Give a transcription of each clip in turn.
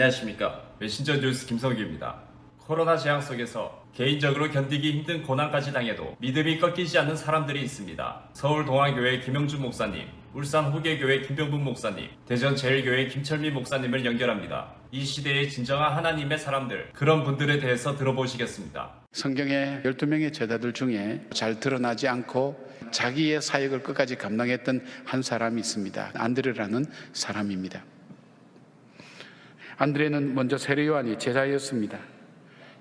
안녕하십니까. 메신저 뉴스 김석규입니다. 코로나 재앙 속에서 개인적으로 견디기 힘든 고난까지 당해도 믿음이 꺾이지 않는 사람들이 있습니다. 서울동안교회 김영준 목사님, 울산 후계교회 김병분 목사님, 대전 제일교회 김철미 목사님을 연결합니다. 이 시대의 진정한 하나님의 사람들, 그런 분들에 대해서 들어보시겠습니다. 성경의 12명의 제자들 중에 잘 드러나지 않고 자기의 사역을 끝까지 감당했던 한 사람이 있습니다. 안드레라는 사람입니다. 안드레는 먼저 세례 요한이 제자였습니다.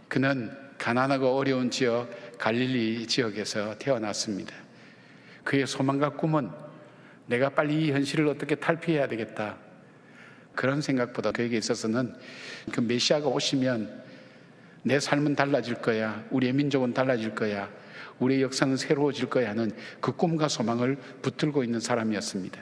그는 가난하고 어려운 지역 갈릴리 지역에서 태어났습니다. 그의 소망과 꿈은 내가 빨리 이 현실을 어떻게 탈피해야 되겠다, 그런 생각보다 그에게 있어서는 그 메시아가 오시면 내 삶은 달라질 거야, 우리의 민족은 달라질 거야, 우리의 역사는 새로워질 거야 하는 그 꿈과 소망을 붙들고 있는 사람이었습니다.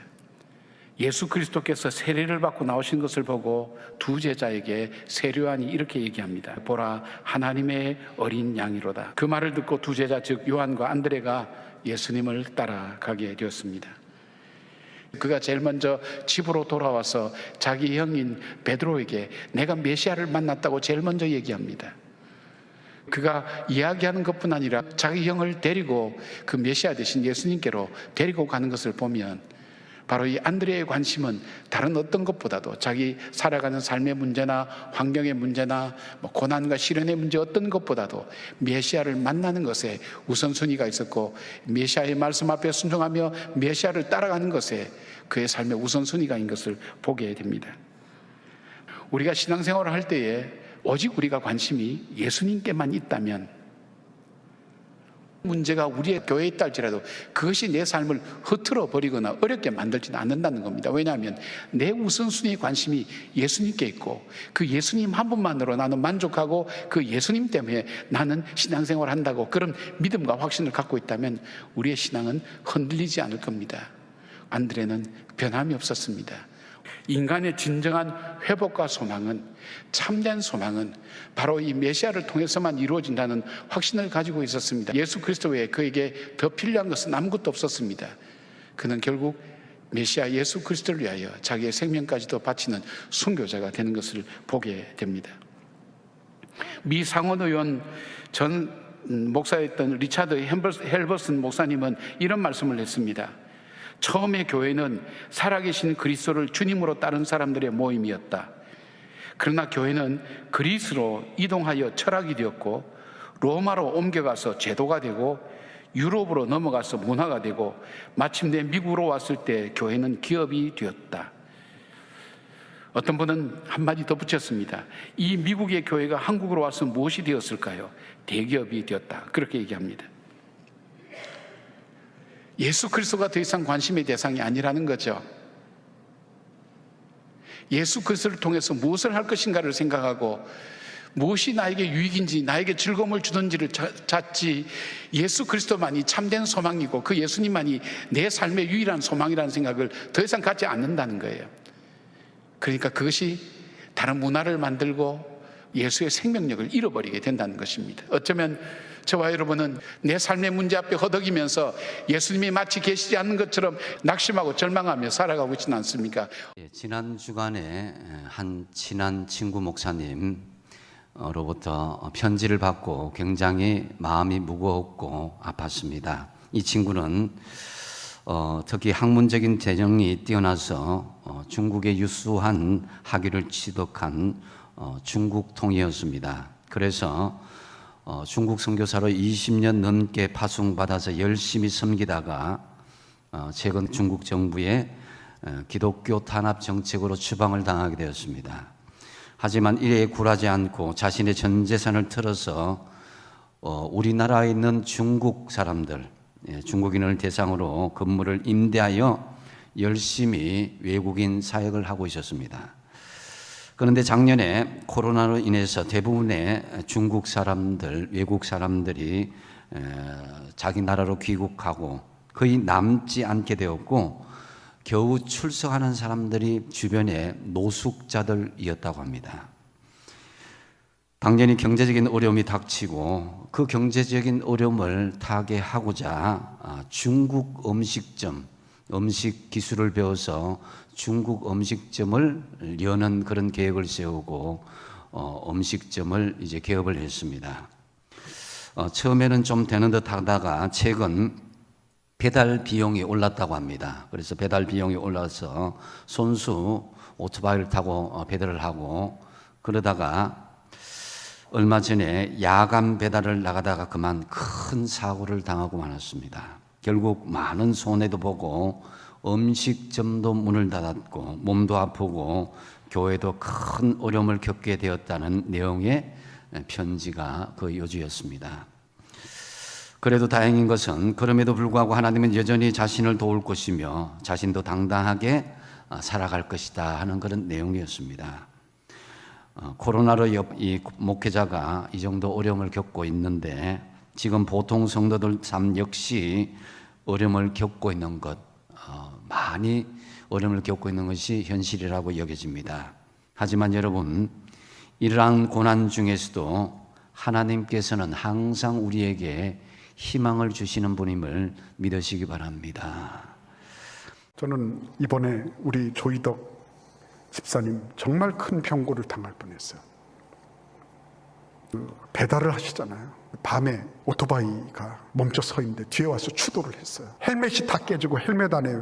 예수 그리스도께서 세례를 받고 나오신 것을 보고 두 제자에게 세례 요한이 이렇게 얘기합니다. 보라, 하나님의 어린 양이로다. 그 말을 듣고 두 제자, 즉 요한과 안드레가 예수님을 따라가게 되었습니다. 그가 제일 먼저 집으로 돌아와서 자기 형인 베드로에게 내가 메시아를 만났다고 제일 먼저 얘기합니다. 그가 이야기하는 것뿐 아니라 자기 형을 데리고 그 메시아 되신 예수님께로 데리고 가는 것을 보면 바로 이 안드레의 관심은 다른 어떤 것보다도 자기 살아가는 삶의 문제나 환경의 문제나 고난과 시련의 문제 어떤 것보다도 메시아를 만나는 것에 우선순위가 있었고, 메시아의 말씀 앞에 순종하며 메시아를 따라가는 것에 그의 삶의 우선순위가 있는 것을 보게 됩니다. 우리가 신앙생활을 할 때에 오직 우리가 관심이 예수님께만 있다면, 문제가 우리의 교회에 있다 할지라도 그것이 내 삶을 흐트러 버리거나 어렵게 만들지는 않는다는 겁니다. 왜냐하면 내 우선순위 관심이 예수님께 있고 그 예수님 한 분만으로 나는 만족하고 그 예수님 때문에 나는 신앙생활을 한다고 그런 믿음과 확신을 갖고 있다면 우리의 신앙은 흔들리지 않을 겁니다. 안드레는 변함이 없었습니다. 인간의 진정한 회복과 소망은, 참된 소망은 바로 이 메시아를 통해서만 이루어진다는 확신을 가지고 있었습니다. 예수 그리스도 외에 그에게 더 필요한 것은 아무것도 없었습니다. 그는 결국 메시아 예수 그리스도를 위하여 자기의 생명까지도 바치는 순교자가 되는 것을 보게 됩니다. 미 상원의원 전 목사였던 리차드 헬버슨 목사님은 이런 말씀을 했습니다. 처음에 교회는 살아계신 그리스도를 주님으로 따른 사람들의 모임이었다. 그러나 교회는 그리스로 이동하여 철학이 되었고, 로마로 옮겨가서 제도가 되고, 유럽으로 넘어가서 문화가 되고, 마침내 미국으로 왔을 때 교회는 기업이 되었다. 어떤 분은 한마디 더 붙였습니다. 이 미국의 교회가 한국으로 와서 무엇이 되었을까요? 대기업이 되었다. 그렇게 얘기합니다. 예수 그리스도가 더 이상 관심의 대상이 아니라는 거죠. 예수 그리스도를 통해서 무엇을 할 것인가를 생각하고 무엇이 나에게 유익인지, 나에게 즐거움을 주는지를 찾지, 예수 그리스도만이 참된 소망이고 그 예수님만이 내 삶의 유일한 소망이라는 생각을 더 이상 갖지 않는다는 거예요. 그러니까 그것이 다른 문화를 만들고 예수의 생명력을 잃어버리게 된다는 것입니다. 어쩌면 저와 여러분은 내 삶의 문제 앞에 허덕이면서 예수님이 마치 계시지 않는 것처럼 낙심하고 절망하며 살아가고 있지는 않습니까? 지난 주간에 한 친한 친구 목사님으로부터 편지를 받고 굉장히 마음이 무거웠고 아팠습니다. 이 친구는 특히 학문적인 재능이 뛰어나서 중국의 유수한 학위를 취득한 중국 통이었습니다. 그래서 중국 선교사로 20년 넘게 파송받아서 열심히 섬기다가 최근 중국 정부의 기독교 탄압 정책으로 추방을 당하게 되었습니다. 하지만 이에 굴하지 않고 자신의 전 재산을 틀어서 우리나라에 있는 중국 사람들, 중국인을 대상으로 건물을 임대하여 열심히 외국인 사역을 하고 있었습니다. 그런데 작년에 코로나로 인해서 대부분의 중국 사람들, 외국 사람들이 자기 나라로 귀국하고 거의 남지 않게 되었고, 겨우 출석하는 사람들이 주변에 노숙자들이었다고 합니다. 당연히 경제적인 어려움이 닥치고 그 경제적인 어려움을 타개하고자 중국 음식점, 음식 기술을 배워서 중국 음식점을 여는 그런 계획을 세우고 음식점을 이제 개업을 했습니다. 처음에는 좀 되는 듯 하다가 최근 배달 비용이 올랐다고 합니다. 그래서 배달 비용이 올라서 손수 오토바이를 타고 배달을 하고, 그러다가 얼마 전에 야간 배달을 나가다가 그만 큰 사고를 당하고 말았습니다. 결국 많은 손해도 보고 음식점도 문을 닫았고 몸도 아프고 교회도 큰 어려움을 겪게 되었다는 내용의 편지가 그 요지였습니다. 그래도 다행인 것은 그럼에도 불구하고 하나님은 여전히 자신을 도울 것이며 자신도 당당하게 살아갈 것이다 하는 그런 내용이었습니다. 코로나로 이 목회자가 이 정도 어려움을 겪고 있는데 지금 보통 성도들 삶 역시 어려움을 겪고 있는 것, 많이 어려움을 겪고 있는 것이 현실이라고 여겨집니다. 하지만 여러분, 이러한 고난 중에서도 하나님께서는 항상 우리에게 희망을 주시는 분임을 믿으시기 바랍니다. 저는 이번에 우리 조이덕 집사님 정말 큰 병고를 당할 뻔했어요. 배달을 하시잖아요. 밤에 오토바이가 멈춰 서 있는데 뒤에 와서 추돌을 했어요. 헬멧이 다 깨지고 헬멧 안에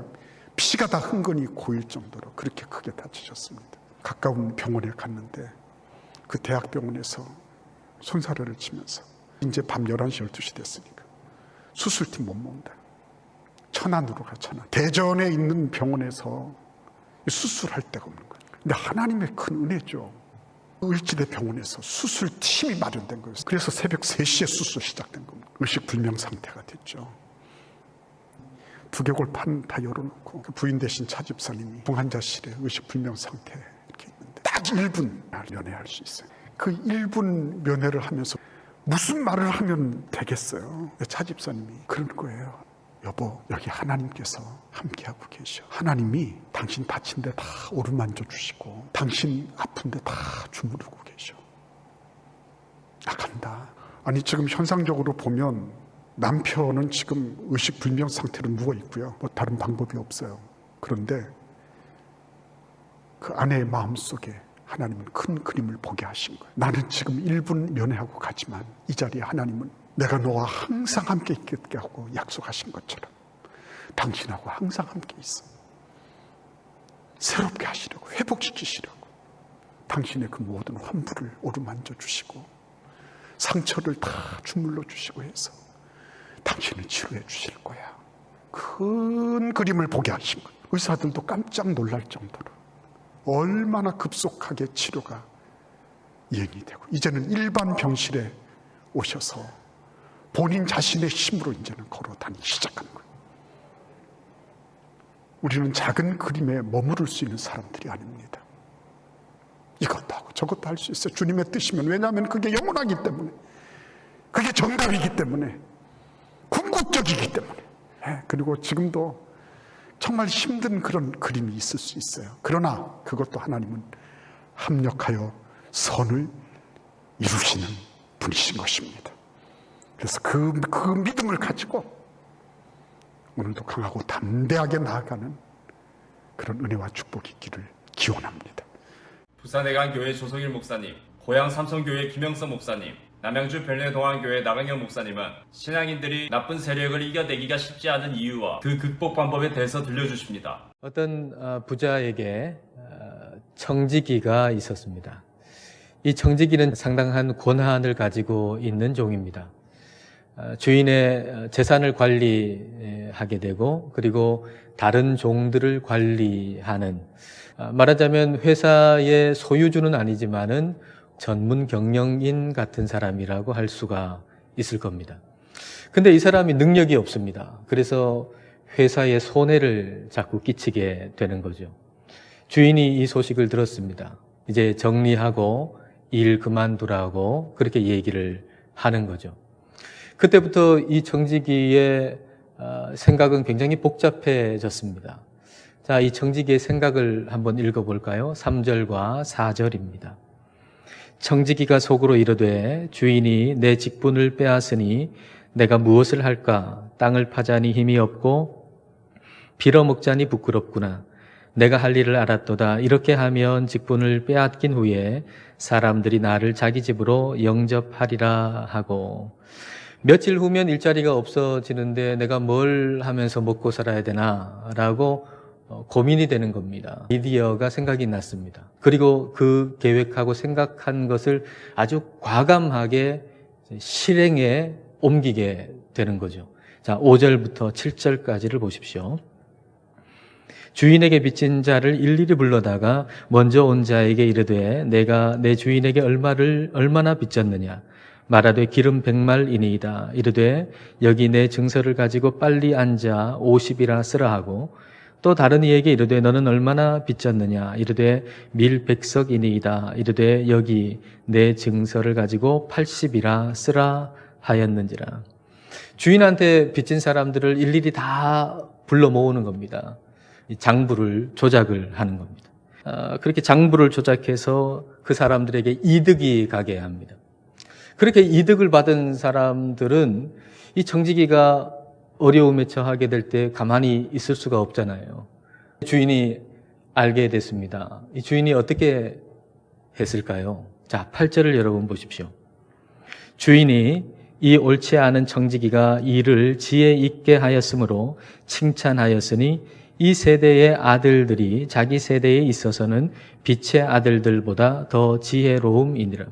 피가 다 흥건히 고일 정도로 그렇게 크게 다치셨습니다. 가까운 병원에 갔는데 그 대학병원에서 손사래를 치면서 이제 밤 11시, 12시 됐으니까 수술팀 못 모은다. 천안으로 가, 천안. 대전에 있는 병원에서 수술할 데가 없는 거예요. 근데 하나님의 큰 은혜죠. 을지대 병원에서 수술팀이 마련된 거예요. 그래서 새벽 3시에 수술 시작된 겁니다. 의식불명 상태가 됐죠. 두개골판 다 열어놓고 그 부인 되신 차 집사님이 중환자실에 의식불명 상태 이렇게 있는데 딱 1분 면회할 수 있어요. 그 1분 면회를 하면서 무슨 말을 하면 되겠어요? 차 집사님이 그런 거예요. 여보, 여기 하나님께서 함께하고 계셔. 하나님이 당신 다친 데 다 어루만져 주시고 당신 아픈 데 다 주무르고 계셔. 간다. 아니 지금 현상적으로 보면 남편은 지금 의식불명 상태로 누워 있고요. 뭐 다른 방법이 없어요. 그런데 그 아내의 마음속에 하나님은 큰 그림을 보게 하신 거예요. 나는 지금 1분 면회하고 가지만 이 자리에 하나님은 내가 너와 항상 함께 있게 하고 약속하신 것처럼 당신하고 항상 함께 있어. 새롭게 하시려고, 회복시키시려고 당신의 그 모든 환부를 어루만져 주시고 상처를 다 주물러 주시고 해서 당신을 치료해 주실 거야. 큰 그림을 보게 하신 거예요. 의사들도 깜짝 놀랄 정도로 얼마나 급속하게 치료가 이행이 되고 이제는 일반 병실에 오셔서 본인 자신의 힘으로 이제는 걸어 다니기 시작하는 거예요. 우리는 작은 그림에 머무를 수 있는 사람들이 아닙니다. 이것도 하고 저것도 할 수 있어요. 주님의 뜻이면. 왜냐하면 그게 영원하기 때문에, 그게 정답이기 때문에, 궁극적이기 때문에. 그리고 지금도 정말 힘든 그런 그림이 있을 수 있어요. 그러나 그것도 하나님은 합력하여 선을 이루시는 분이신 것입니다. 그래서 그 믿음을 가지고 오늘도 강하고 담대하게 나아가는 그런 은혜와 축복이 있기를 기원합니다. 부산해관교회 조성일 목사님, 고양 삼성교회 김영선 목사님, 남양주 별내동안교회 나강영 목사님은 신앙인들이 나쁜 세력을 이겨내기가 쉽지 않은 이유와 그 극복 방법에 대해서 들려주십니다. 어떤 부자에게 청지기가 있었습니다. 이 청지기는 상당한 권한을 가지고 있는 종입니다. 주인의 재산을 관리하게 되고 그리고 다른 종들을 관리하는, 말하자면 회사의 소유주는 아니지만은 전문 경영인 같은 사람이라고 할 수가 있을 겁니다. 근데 이 사람이 능력이 없습니다. 그래서 회사에 손해를 자꾸 끼치게 되는 거죠. 주인이 이 소식을 들었습니다. 이제 정리하고 일 그만두라고 그렇게 얘기를 하는 거죠. 그때부터 이 청지기의 생각은 굉장히 복잡해졌습니다. 자, 이 청지기의 생각을 한번 읽어볼까요? 3절과 4절입니다. 청지기가 속으로 이르되 주인이 내 직분을 빼앗으니 내가 무엇을 할까? 땅을 파자니 힘이 없고 빌어먹자니 부끄럽구나. 내가 할 일을 알았도다. 이렇게 하면 직분을 빼앗긴 후에 사람들이 나를 자기 집으로 영접하리라 하고, 며칠 후면 일자리가 없어지는데 내가 뭘 하면서 먹고 살아야 되나 라고 고민이 되는 겁니다. 아이디어가 생각이 났습니다. 그리고 그 계획하고 생각한 것을 아주 과감하게 실행에 옮기게 되는 거죠. 자, 5절부터 7절까지를 보십시오. 주인에게 빚진 자를 일일이 불러다가 먼저 온 자에게 이르되 내가 내 주인에게 얼마나 빚졌느냐 말하되 기름 100말이니이다. 이르되 여기 내 증서를 가지고 빨리 앉아 50이라 쓰라 하고, 또 다른 이에게 이르되 너는 얼마나 빚졌느냐 이르되 밀 100석이니이다. 이르되 여기 내 증서를 가지고 80이라 쓰라 하였는지라. 주인한테 빚진 사람들을 일일이 다 불러 모으는 겁니다. 장부를 조작을 하는 겁니다. 그렇게 장부를 조작해서 그 사람들에게 이득이 가게 합니다. 그렇게 이득을 받은 사람들은 이 청지기가 어려움에 처하게 될 때 가만히 있을 수가 없잖아요. 주인이 알게 됐습니다. 이 주인이 어떻게 했을까요? 자, 8절을 여러분 보십시오. 주인이 이 옳지 않은 청지기가 일을 지혜 있게 하였으므로 칭찬하였으니 이 세대의 아들들이 자기 세대에 있어서는 빛의 아들들보다 더 지혜로움이니라.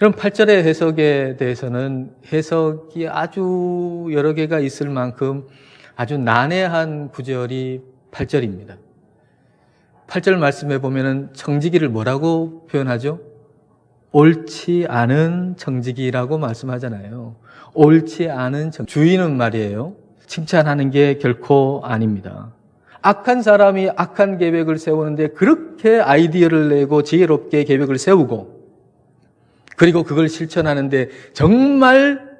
이런 8절의 해석에 대해서는 해석이 아주 여러 개가 있을 만큼 아주 난해한 구절이 8절입니다. 8절 말씀에 보면은 청지기를 뭐라고 표현하죠? 옳지 않은 청지기라고 말씀하잖아요. 옳지 않은 주인은 말이에요. 칭찬하는 게 결코 아닙니다. 악한 사람이 악한 계획을 세우는데 그렇게 아이디어를 내고 지혜롭게 계획을 세우고 그리고 그걸 실천하는데 정말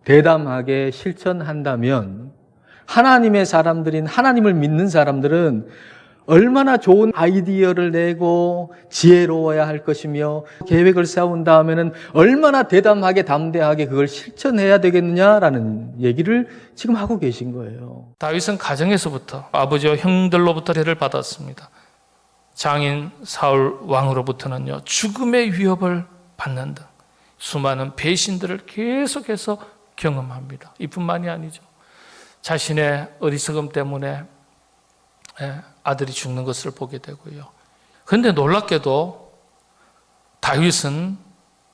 대담하게 실천한다면 하나님의 사람들인 하나님을 믿는 사람들은 얼마나 좋은 아이디어를 내고 지혜로워야 할 것이며 계획을 세운 다음에는 얼마나 대담하게 담대하게 그걸 실천해야 되겠느냐라는 얘기를 지금 하고 계신 거예요. 다윗은 가정에서부터 아버지와 형들로부터 해를 받았습니다. 장인 사울 왕으로부터는요, 죽음의 위협을 받는 등 수많은 배신들을 계속해서 경험합니다. 이뿐만이 아니죠. 자신의 어리석음 때문에 아들이 죽는 것을 보게 되고요. 그런데 놀랍게도 다윗은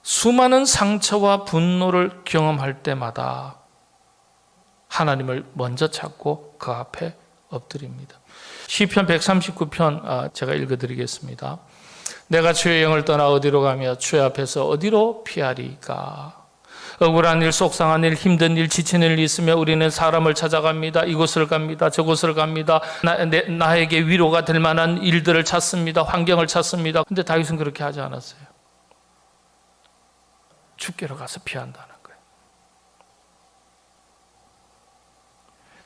수많은 상처와 분노를 경험할 때마다 하나님을 먼저 찾고 그 앞에 엎드립니다. 시편 139편 제가 읽어드리겠습니다. 내가 주의 영을 떠나 어디로 가며 주의 앞에서 어디로 피하리까? 억울한 일, 속상한 일, 힘든 일, 지친 일이 있으며 우리는 사람을 찾아갑니다. 이곳을 갑니다. 저곳을 갑니다. 나에게 위로가 될 만한 일들을 찾습니다. 환경을 찾습니다. 근데 다윗은 그렇게 하지 않았어요. 주께로 가서 피한다는 거예요.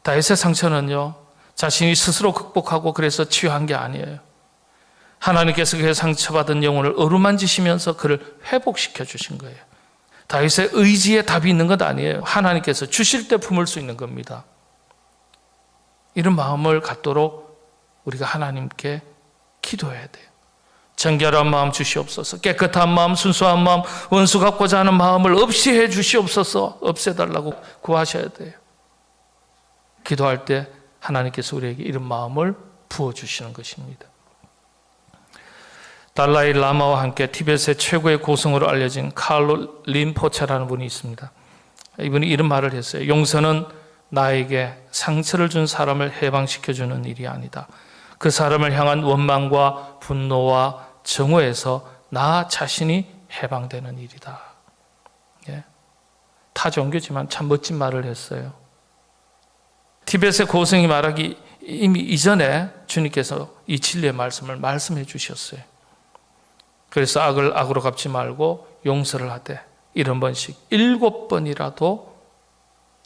다윗의 상처는요, 자신이 스스로 극복하고 그래서 치유한 게 아니에요. 하나님께서 그의 상처받은 영혼을 어루만지시면서 그를 회복시켜 주신 거예요. 다윗의 의지에 답이 있는 것 아니에요. 하나님께서 주실 때 품을 수 있는 겁니다. 이런 마음을 갖도록 우리가 하나님께 기도해야 돼요. 정결한 마음 주시옵소서, 깨끗한 마음, 순수한 마음, 원수 갚고자 하는 마음을 없이 해 주시옵소서, 없애달라고 구하셔야 돼요. 기도할 때 하나님께서 우리에게 이런 마음을 부어주시는 것입니다. 달라이 라마와 함께 티벳의 최고의 고승으로 알려진 칼로 림포체라는 분이 있습니다. 이분이 이런 말을 했어요. 용서는 나에게 상처를 준 사람을 해방시켜주는 일이 아니다. 그 사람을 향한 원망과 분노와 정오에서 나 자신이 해방되는 일이다. 예. 타 종교지만 참 멋진 말을 했어요. 티벳의 고승이 말하기 이미 이전에 주님께서 이 진리의 말씀을 말씀해 주셨어요. 그래서 악을 악으로 갚지 말고 용서를 하되 70번씩 7번이라도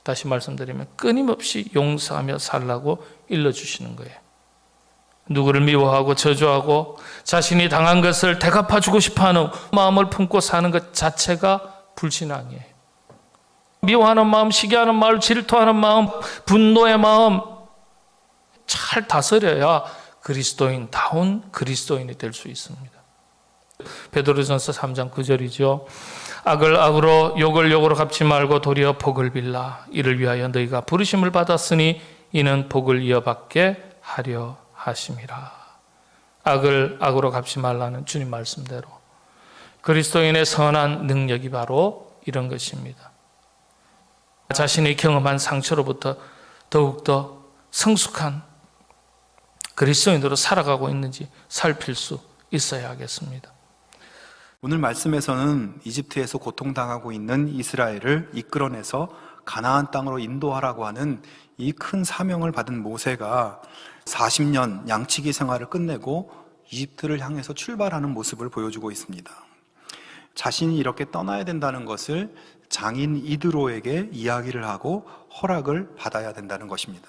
다시 말씀드리면 끊임없이 용서하며 살라고 일러주시는 거예요. 누구를 미워하고 저주하고 자신이 당한 것을 되갚아주고 싶어하는 마음을 품고 사는 것 자체가 불신앙이에요. 미워하는 마음, 시기하는 마음, 질투하는 마음, 분노의 마음, 잘 다스려야 그리스도인다운 그리스도인이 될 수 있습니다. 베드로전서 3장 9절이죠. 악을 악으로 욕을 욕으로 갚지 말고 도리어 복을 빌라. 이를 위하여 너희가 부르심을 받았으니 이는 복을 이어받게 하려 하심이라. 악을 악으로 갚지 말라는 주님 말씀대로 그리스도인의 선한 능력이 바로 이런 것입니다. 자신이 경험한 상처로부터 더욱더 성숙한 그리스도인으로 살아가고 있는지 살필 수 있어야 하겠습니다. 오늘 말씀에서는 이집트에서 고통당하고 있는 이스라엘을 이끌어내서 가나안 땅으로 인도하라고 하는 이 큰 사명을 받은 모세가 40년 양치기 생활을 끝내고 이집트를 향해서 출발하는 모습을 보여주고 있습니다. 자신이 이렇게 떠나야 된다는 것을 장인 이드로에게 이야기를 하고 허락을 받아야 된다는 것입니다.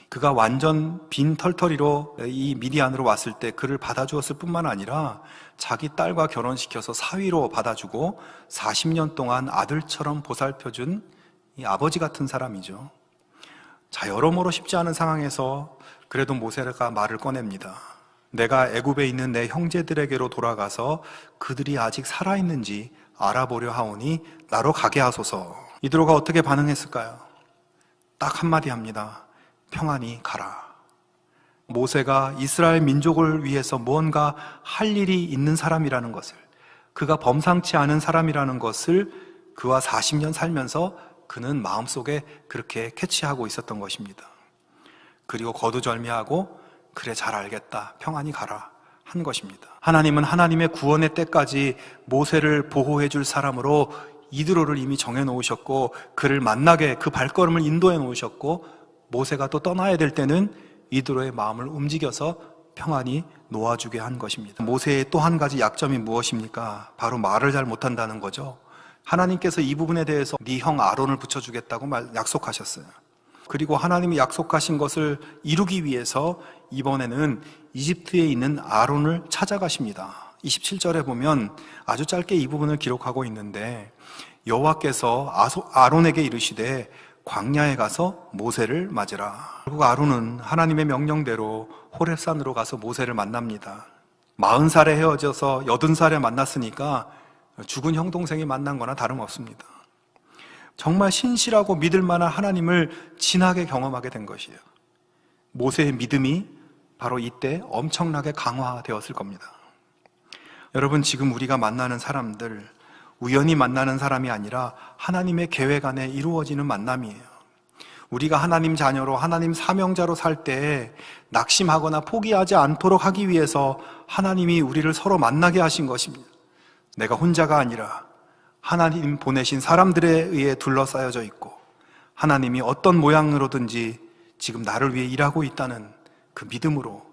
그가 완전 빈털터리로 이 미디안으로 왔을 때 그를 받아주었을 뿐만 아니라 자기 딸과 결혼시켜서 사위로 받아주고 40년 동안 아들처럼 보살펴준 이 아버지 같은 사람이죠. 자, 여러모로 쉽지 않은 상황에서 그래도 모세가 말을 꺼냅니다. 내가 애굽에 있는 내 형제들에게로 돌아가서 그들이 아직 살아있는지 알아보려 하오니 나로 가게 하소서. 이드로가 어떻게 반응했을까요? 딱 한마디 합니다. 평안히 가라. 모세가 이스라엘 민족을 위해서 무언가 할 일이 있는 사람이라는 것을, 그가 범상치 않은 사람이라는 것을 그와 40년 살면서 그는 마음속에 그렇게 캐치하고 있었던 것입니다. 그리고 거두절미하고 그래 잘 알겠다, 평안히 가라 한 것입니다. 하나님은 하나님의 구원의 때까지 모세를 보호해 줄 사람으로 이드로를 이미 정해 놓으셨고 그를 만나게 그 발걸음을 인도해 놓으셨고 모세가 또 떠나야 될 때는 이드로의 마음을 움직여서 평안히 놓아주게 한 것입니다. 모세의 또 한 가지 약점이 무엇입니까? 바로 말을 잘 못한다는 거죠. 하나님께서 이 부분에 대해서 네 형 아론을 붙여주겠다고 약속하셨어요. 그리고 하나님이 약속하신 것을 이루기 위해서 이번에는 이집트에 있는 아론을 찾아가십니다. 27절에 보면 아주 짧게 이 부분을 기록하고 있는데 여호와께서 아론에게 이르시되 광야에 가서 모세를 맞으라. 결국 아론은 하나님의 명령대로 호렙산으로 가서 모세를 만납니다. 40살에 헤어져서 80살에 만났으니까 죽은 형 동생이 만난 거나 다름없습니다. 정말 신실하고 믿을 만한 하나님을 진하게 경험하게 된 것이에요. 모세의 믿음이 바로 이때 엄청나게 강화되었을 겁니다. 여러분, 지금 우리가 만나는 사람들, 우연히 만나는 사람이 아니라 하나님의 계획 안에 이루어지는 만남이에요. 우리가 하나님 자녀로, 하나님 사명자로 살 때 낙심하거나 포기하지 않도록 하기 위해서 하나님이 우리를 서로 만나게 하신 것입니다. 내가 혼자가 아니라 하나님 보내신 사람들에 의해 둘러싸여져 있고 하나님이 어떤 모양으로든지 지금 나를 위해 일하고 있다는 그 믿음으로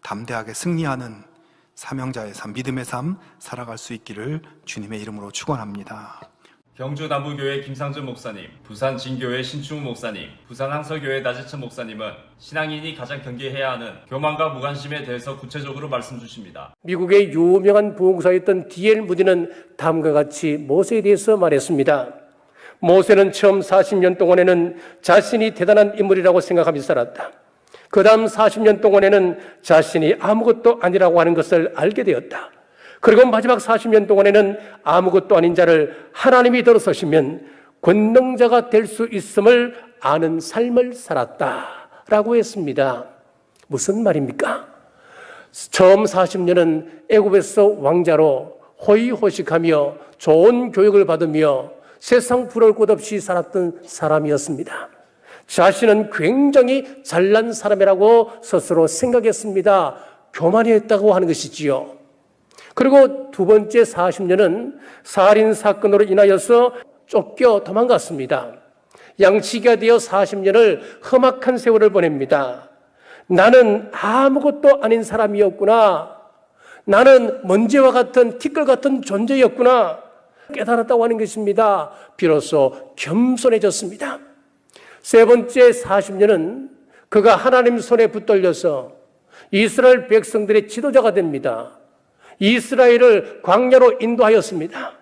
담대하게 승리하는 사명자의 삶, 믿음의 삶 살아갈 수 있기를 주님의 이름으로 축원합니다. 경주 남부교회 김상준 목사님, 부산 진교회 신충우 목사님, 부산 항서교회 나재천 목사님은 신앙인이 가장 경계해야 하는 교만과 무관심에 대해서 구체적으로 말씀 주십니다. 미국의 유명한 부흥사였던 D.L. 무디는 다음과 같이 모세에 대해서 말했습니다. 모세는 처음 40년 동안에는 자신이 대단한 인물이라고 생각하며 살았다. 그 다음 40년 동안에는 자신이 아무것도 아니라고 하는 것을 알게 되었다. 그리고 마지막 40년 동안에는 아무것도 아닌 자를 하나님이 들어서시면 권능자가 될 수 있음을 아는 삶을 살았다라고 했습니다. 무슨 말입니까? 처음 40년은 애굽에서 왕자로 호의호식하며 좋은 교육을 받으며 세상 부러울 것 없이 살았던 사람이었습니다. 자신은 굉장히 잘난 사람이라고 스스로 생각했습니다. 교만했다고 하는 것이지요. 그리고 두 번째 40년은 살인사건으로 인하여서 쫓겨 도망갔습니다. 양치기가 되어 40년을 험악한 세월을 보냅니다. 나는 아무것도 아닌 사람이었구나. 나는 먼지와 같은 티끌 같은 존재였구나. 깨달았다고 하는 것입니다. 비로소 겸손해졌습니다. 세 번째 40년은 그가 하나님 손에 붙들려서 이스라엘 백성들의 지도자가 됩니다. 이스라엘을 광야로 인도하였습니다.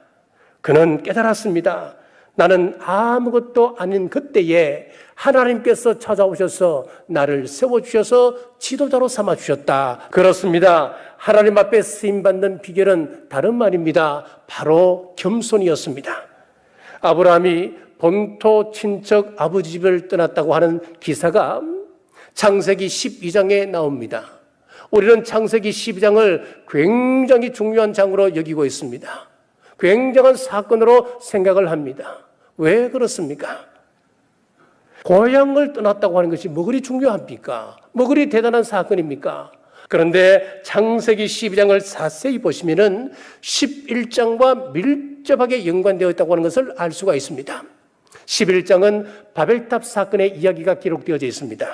그는 깨달았습니다. 나는 아무것도 아닌 그때에 하나님께서 찾아오셔서 나를 세워주셔서 지도자로 삼아주셨다. 그렇습니다. 하나님 앞에 쓰임받는 비결은 다른 말입니다. 바로 겸손이었습니다. 아브라함이 본토 친척 아버지 집을 떠났다고 하는 기사가 창세기 12장에 나옵니다. 우리는 창세기 12장을 굉장히 중요한 장으로 여기고 있습니다. 굉장한 사건으로 생각을 합니다. 왜 그렇습니까? 고향을 떠났다고 하는 것이 뭐 그리 중요합니까? 뭐 그리 대단한 사건입니까? 그런데 창세기 12장을 자세히 보시면은 11장과 밀접하게 연관되어 있다고 하는 것을 알 수가 있습니다. 11장은 바벨탑 사건의 이야기가 기록되어져 있습니다.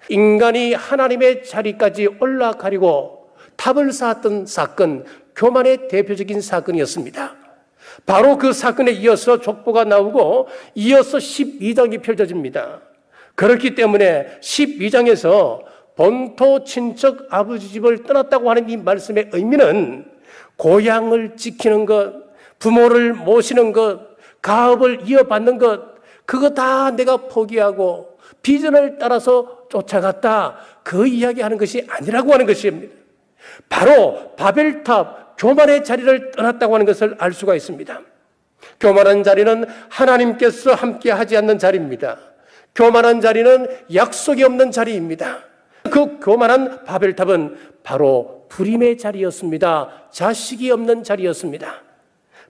인간이 하나님의 자리까지 올라가려고 탑을 쌓았던 사건, 교만의 대표적인 사건이었습니다. 바로 그 사건에 이어서 족보가 나오고 이어서 12장이 펼쳐집니다. 그렇기 때문에 12장에서 본토 친척 아버지 집을 떠났다고 하는 이 말씀의 의미는 고향을 지키는 것, 부모를 모시는 것, 가업을 이어받는 것, 그거 다 내가 포기하고 비전을 따라서 쫓아갔다. 그 이야기하는 것이 아니라고 하는 것입니다. 바로 바벨탑, 교만의 자리를 떠났다고 하는 것을 알 수가 있습니다. 교만한 자리는 하나님께서 함께 하지 않는 자리입니다. 교만한 자리는 약속이 없는 자리입니다. 그 교만한 바벨탑은 바로 불임의 자리였습니다. 자식이 없는 자리였습니다.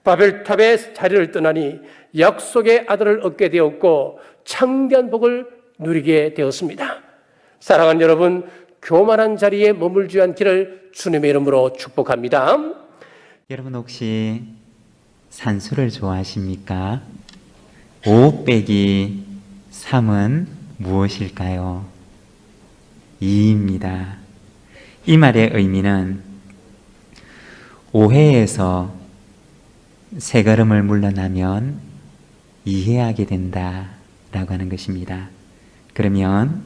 바벨탑의 자리를 떠나니 약속의 아들을 얻게 되었고 창대한 복을 누리게 되었습니다. 사랑하는 여러분, 교만한 자리에 머물지 않기를 주님의 이름으로 축복합니다. 여러분 혹시 산수를 좋아하십니까? 5 빼기 3은 무엇일까요? 2입니다. 이 말의 의미는 5회에서 3걸음을 물러나면 2회하게 된다라고 하는 것입니다. 그러면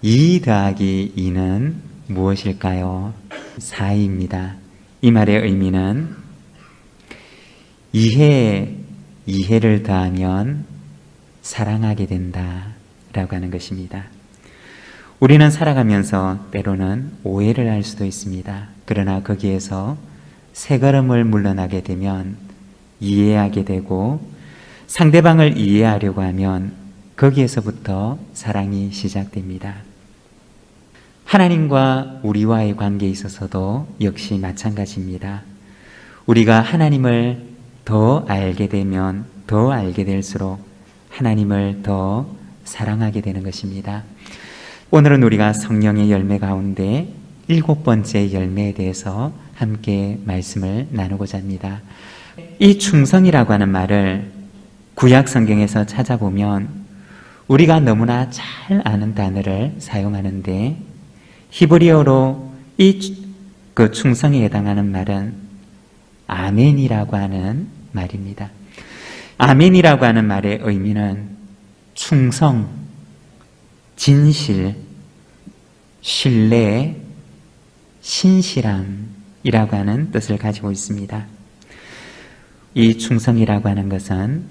2 더하기 2는 무엇일까요? 4입니다. 이 말의 의미는 2회에 2회를 더하면 사랑하게 된다라고 하는 것입니다. 우리는 살아가면서 때로는 오해를 할 수도 있습니다. 그러나 거기에서 3걸음을 물러나게 되면 이해하게 되고 상대방을 이해하려고 하면 거기에서부터 사랑이 시작됩니다. 하나님과 우리와의 관계에 있어서도 역시 마찬가지입니다. 우리가 하나님을 더 알게 되면 더 알게 될수록 하나님을 더 사랑하게 되는 것입니다. 오늘은 우리가 성령의 열매 가운데 7번째 열매에 대해서 함께 말씀을 나누고자 합니다. 이 충성이라고 하는 말을 구약 성경에서 찾아보면 우리가 너무나 잘 아는 단어를 사용하는데 히브리어로 그 충성에 해당하는 말은 아멘이라고 하는 말입니다. 아멘이라고 하는 말의 의미는 충성, 진실, 신뢰, 신실함이라고 하는 뜻을 가지고 있습니다. 이 충성이라고 하는 것은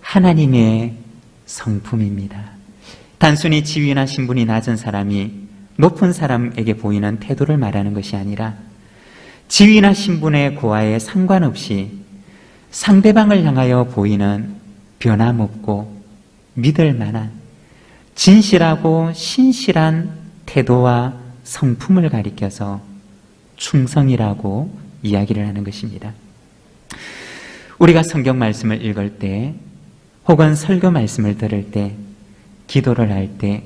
하나님의 성품입니다. 단순히 지위나 신분이 낮은 사람이 높은 사람에게 보이는 태도를 말하는 것이 아니라 지위나 신분의 고하에 상관없이 상대방을 향하여 보이는 변함없고 믿을 만한 진실하고 신실한 태도와 성품을 가리켜서 충성이라고 이야기를 하는 것입니다. 우리가 성경 말씀을 읽을 때 혹은 설교 말씀을 들을 때 기도를 할 때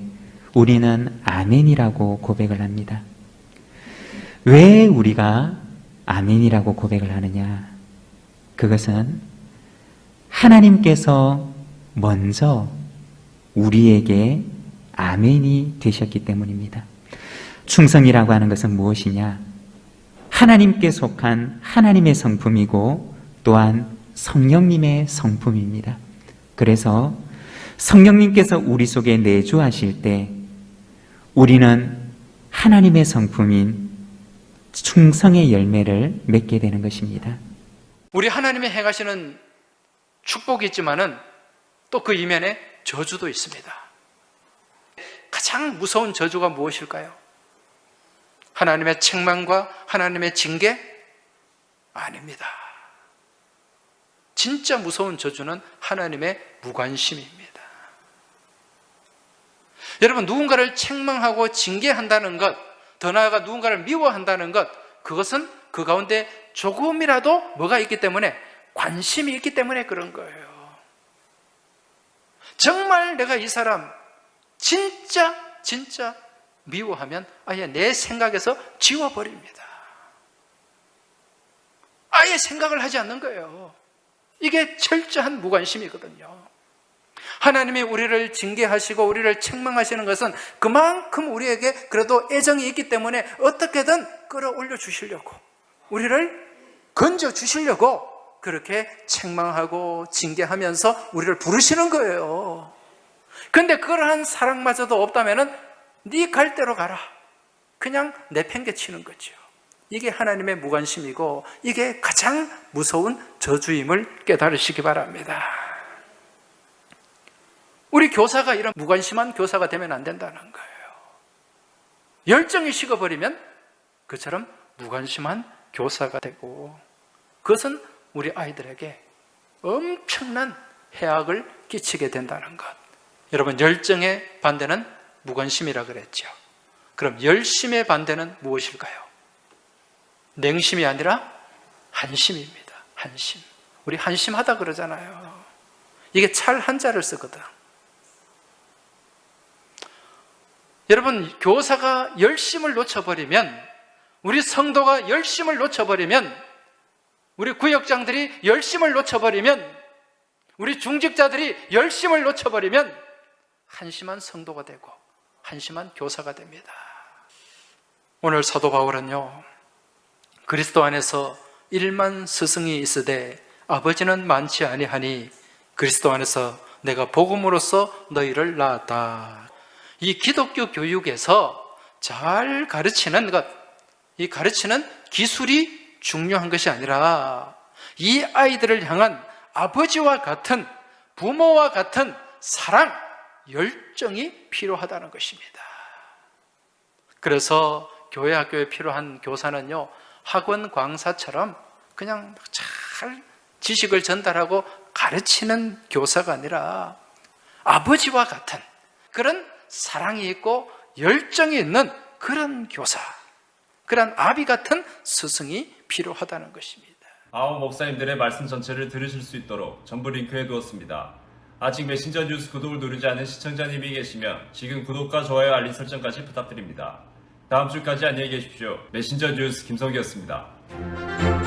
우리는 아멘이라고 고백을 합니다. 왜 우리가 아멘이라고 고백을 하느냐? 그것은 하나님께서 먼저 우리에게 아멘이 되셨기 때문입니다. 충성이라고 하는 것은 무엇이냐? 하나님께 속한 하나님의 성품이고 또한 성령님의 성품입니다. 그래서 성령님께서 우리 속에 내주하실 때 우리는 하나님의 성품인 충성의 열매를 맺게 되는 것입니다. 우리 하나님의 행하시는 축복이 있지만은 또 그 이면에 저주도 있습니다. 가장 무서운 저주가 무엇일까요? 하나님의 책망과 하나님의 징계? 아닙니다. 진짜 무서운 저주는 하나님의 무관심입니다. 여러분, 누군가를 책망하고 징계한다는 것, 더 나아가 누군가를 미워한다는 것, 그것은 그 가운데 조금이라도 뭐가 있기 때문에, 관심이 있기 때문에 그런 거예요. 정말 내가 이 사람 진짜 미워하면 아예 내 생각에서 지워버립니다. 아예 생각을 하지 않는 거예요. 이게 철저한 무관심이거든요. 하나님이 우리를 징계하시고 우리를 책망하시는 것은 그만큼 우리에게 그래도 애정이 있기 때문에 어떻게든 끌어올려 주시려고, 우리를 건져 주시려고 그렇게 책망하고 징계하면서 우리를 부르시는 거예요. 그런데 그러한 사랑마저도 없다면은 네 갈 대로 가라, 그냥 내팽개치는 거죠. 이게 하나님의 무관심이고 이게 가장 무서운 저주임을 깨달으시기 바랍니다. 우리 교사가 이런 무관심한 교사가 되면 안 된다는 거예요. 열정이 식어버리면 그처럼 무관심한 교사가 되고, 그것은 우리 아이들에게 엄청난 해악을 끼치게 된다는 것. 여러분, 열정의 반대는 무관심이라 그랬죠. 그럼 열심의 반대는 무엇일까요? 냉심이 아니라 한심입니다. 한심. 우리 한심하다 그러잖아요. 이게 찰 한자를 쓰거든. 여러분, 교사가 열심을 놓쳐버리면, 우리 성도가 열심을 놓쳐버리면, 우리 구역장들이 열심을 놓쳐버리면, 우리 중직자들이 열심을 놓쳐버리면 한심한 성도가 되고 한심한 교사가 됩니다. 오늘 사도 바울은요, 그리스도 안에서 1만 스승이 있으되 아버지는 많지 아니하니 그리스도 안에서 내가 복음으로써 너희를 낳았다. 이 기독교 교육에서 잘 가르치는 것, 이 가르치는 기술이 중요한 것이 아니라 이 아이들을 향한 아버지와 같은, 부모와 같은 사랑, 열정이 필요하다는 것입니다. 그래서 교회 학교에 필요한 교사는요, 학원 강사처럼 그냥 잘 지식을 전달하고 가르치는 교사가 아니라 아버지와 같은 그런 사랑이 있고 열정이 있는 그런 교사, 그런 아비 같은 스승이 필요하다는 것입니다. 아홉 목사님들의 말씀 전체를 들으실 수 있도록 전부 링크해 두었습니다. 아직 메신저 뉴스 구독을 누르지 않은 시청자님이 계시면 지금 구독과 좋아요, 알림 설정까지 부탁드립니다. 다음 주까지 안녕히 계십시오. 메신저 뉴스 김석이었습니다.